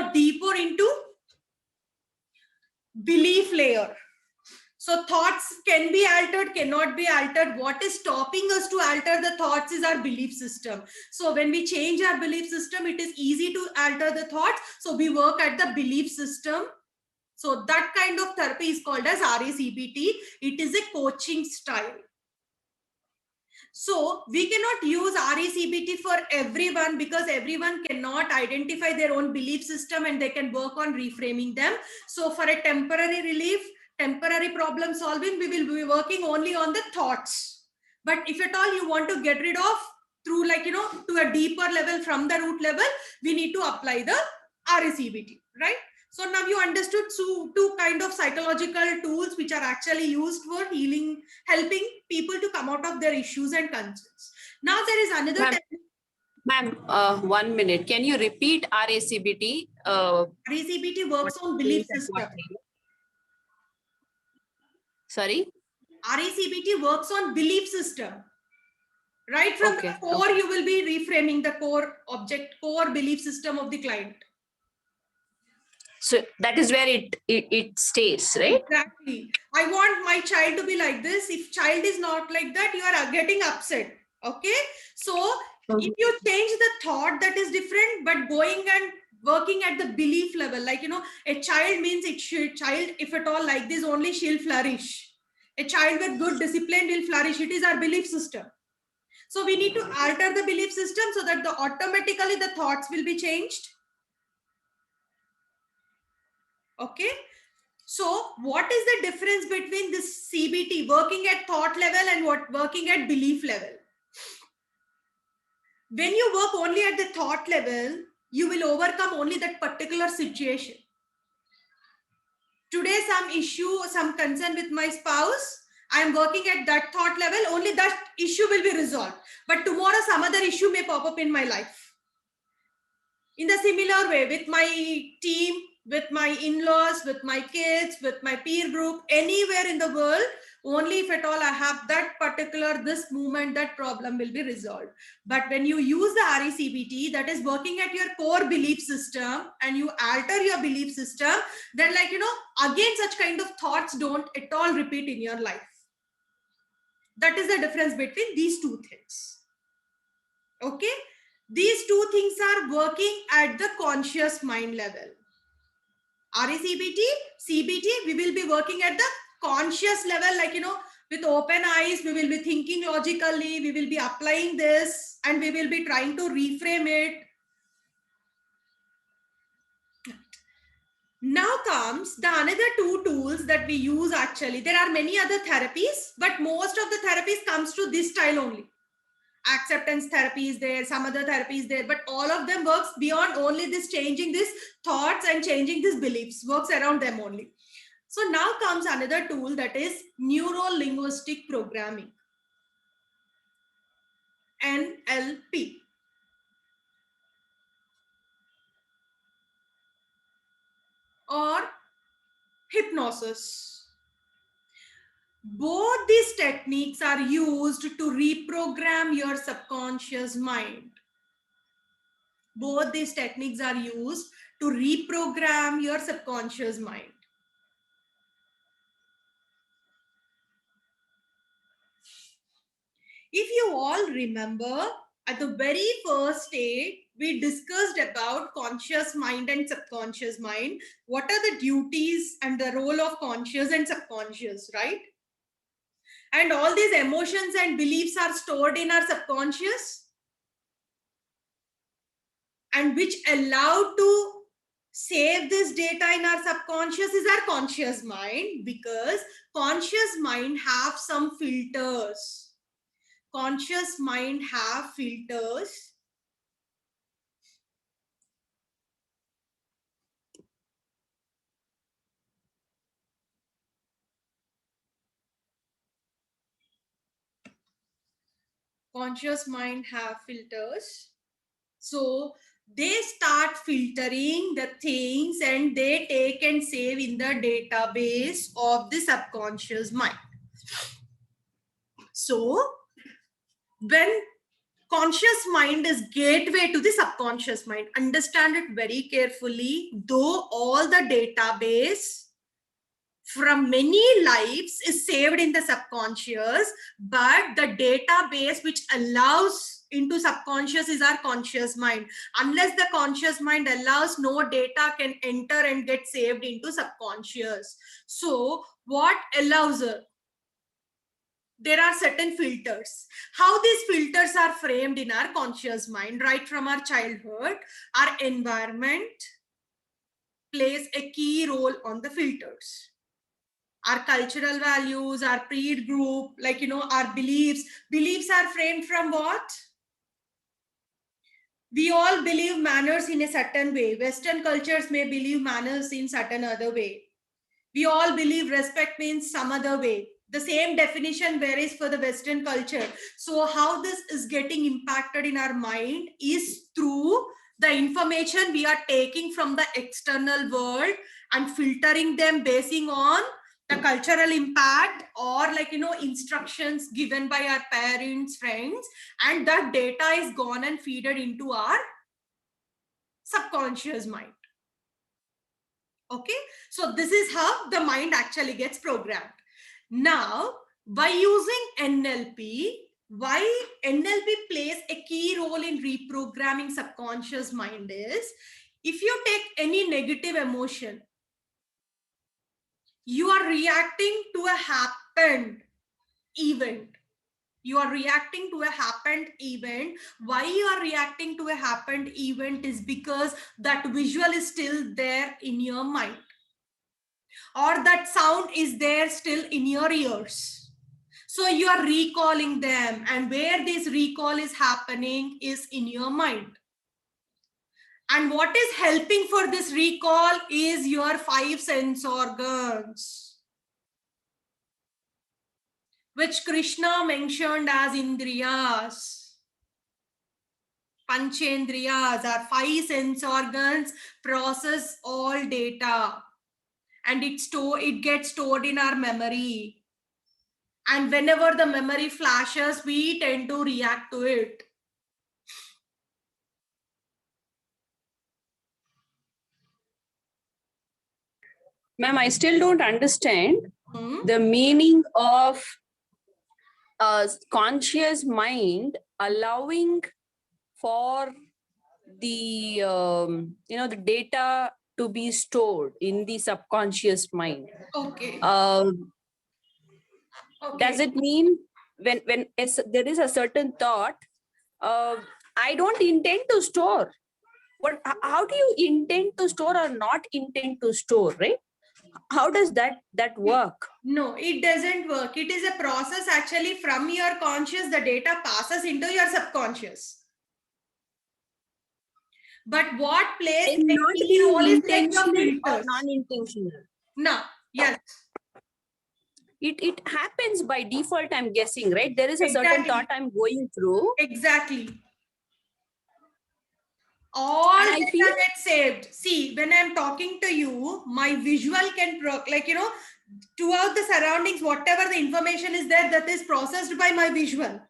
go deeper into belief layer. So thoughts can be altered, cannot be altered. What is stopping us to alter the thoughts is our belief system. So when we change our belief system, it is easy to alter the thoughts. So we work at the belief system. So that kind of therapy is called as RACBT. It is a coaching style. So we cannot use RACBT for everyone because everyone cannot identify their own belief system and they can work on reframing them. So for a temporary relief, temporary problem solving, we will be working only on the thoughts. But if at all you want to get rid of through to a deeper level from the root level, we need to apply the RACBT, right? So now you understood two kind of psychological tools which are actually used for healing, helping people to come out of their issues and concerns. Now there is another technique. Ma'am, 1 minute. Can you repeat RACBT? RACBT works on belief system. Sorry? RACBT works on belief system. Right from the core, you will be reframing the core object, core belief system of the client. So that is where it stays, right? Exactly. I want my child to be like this. If child is not like that, you are getting upset. Okay. So if you change the thought, that is different, but going and working at the belief level, a child means if at all like this, only she'll flourish. A child with good discipline will flourish. It is our belief system. So we need to alter the belief system so that automatically the thoughts will be changed. Okay. So what is the difference between this CBT, working at thought level, and working at belief level? When you work only at the thought level, you will overcome only that particular situation. Today, some issue, some concern with my spouse, I am working at that thought level, only that issue will be resolved. But tomorrow, some other issue may pop up in my life. In the similar way, with my team, with my in-laws, with my kids, with my peer group, anywhere in the world, only if at all I have that particular, this movement, that problem will be resolved. But when you use the RACBT, that is working at your core belief system, and you alter your belief system, then again, such kind of thoughts don't at all repeat in your life. That is the difference between these two things. Okay. These two things are working at the conscious mind level. RACBT, CBT, we will be working at the conscious level, with open eyes, we will be thinking logically, we will be applying this, and we will be trying to reframe it. Now comes the another two tools that we use actually. There are many other therapies, but most of the therapies comes to this style only. Acceptance therapy is there, some other therapy is there, but all of them works beyond only this, changing these thoughts and changing these beliefs, works around them only. So now comes another tool, that is neuro-linguistic programming, NLP. Or hypnosis. Both these techniques are used to reprogram your subconscious mind. Both these techniques are used to reprogram your subconscious mind. If you all remember, at the very first stage, we discussed about conscious mind and subconscious mind. What are the duties and the role of conscious and subconscious, right? And all these emotions and beliefs are stored in our subconscious, and which allow to save this data in our subconscious is our conscious mind, because conscious mind have some filters. Conscious mind have filters. Conscious mind have filters. So they start filtering the things and they take and save in the database of the subconscious mind. So when conscious mind is gateway to the subconscious mind. Understand it very carefully. Though all the database from many lives is saved in the subconscious, but the database which allows into subconscious is our conscious mind. Unless the conscious mind allows, no data can enter and get saved into subconscious. So what allows it? There are certain filters. How these filters are framed in our conscious mind right from our childhood. Our environment plays a key role on the filters. Our cultural values, our peer group, like, our beliefs. Beliefs are framed from what? We all believe manners in a certain way. Western cultures may believe manners in certain other way. We all believe respect means some other way. The same definition varies for the Western culture. So how this is getting impacted in our mind is through the information we are taking from the external world and filtering them basing on the cultural impact or instructions given by our parents, friends, and that data is gone and feeded into our subconscious mind. Okay, so this is how the mind actually gets programmed. Now, by using NLP, why NLP plays a key role in reprogramming subconscious mind is, if you take any negative emotion, you are reacting to a happened event. You are reacting to a happened event. Why you are reacting to a happened event is because that visual is still there in your mind, or that sound is there still in your ears. So you are recalling them, and where this recall is happening is in your mind. And what is helping for this recall is your 5 sense organs, which Krishna mentioned as Indriyas. Panchendriyas, our 5 sense organs, process all data, and it gets stored in our memory. And whenever the memory flashes, we tend to react to it. Ma'am, I still don't understand the meaning of conscious mind allowing for the the data to be stored in the subconscious mind. Okay. Does it mean when there is a certain thought, I don't intend to store? How do you intend to store or not intend to store, right? How does that work? No, it doesn't work. It is a process actually from your conscious, the data passes into your subconscious. But what plays a key role is like your filters. Non-intentional. No, yes. It happens by default, I'm guessing, right? There is a certain thought I'm going through. Exactly. All data gets saved. See, when I'm talking to you, my visual can, throughout the surroundings, whatever the information is there, that is processed by my visual.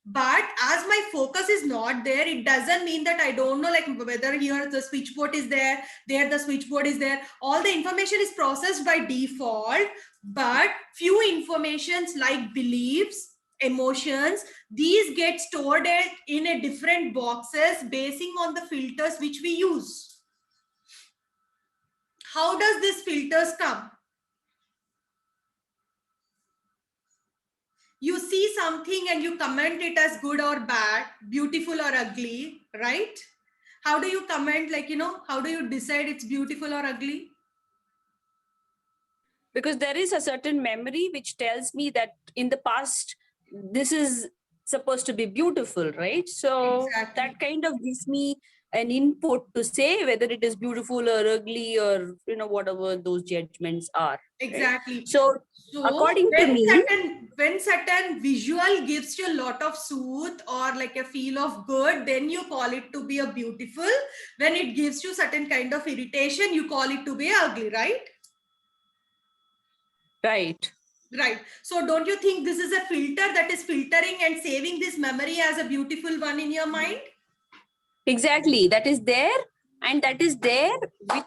But as my focus is not there, it doesn't mean that I don't know whether here the switchboard is there the switchboard is there. All the information is processed by default, but few informations like beliefs, emotions, these get stored in a different boxes basing on the filters which we use. How does these filters come? You see something and you comment it as good or bad, beautiful or ugly, right? How do you comment, how do you decide it's beautiful or ugly? Because there is a certain memory which tells me that in the past, this is supposed to be beautiful, right? So that kind of gives me an input to say whether it is beautiful or ugly or, whatever those judgments are. Exactly. Right? So according to me, when certain visual gives you a lot of soothe or a feel of good, then you call it to be a beautiful. When it gives you certain kind of irritation, you call it to be ugly, right? Right. Right. So don't you think this is a filter that is filtering and saving this memory as a beautiful one in your mind? Exactly. That is there, and that is there with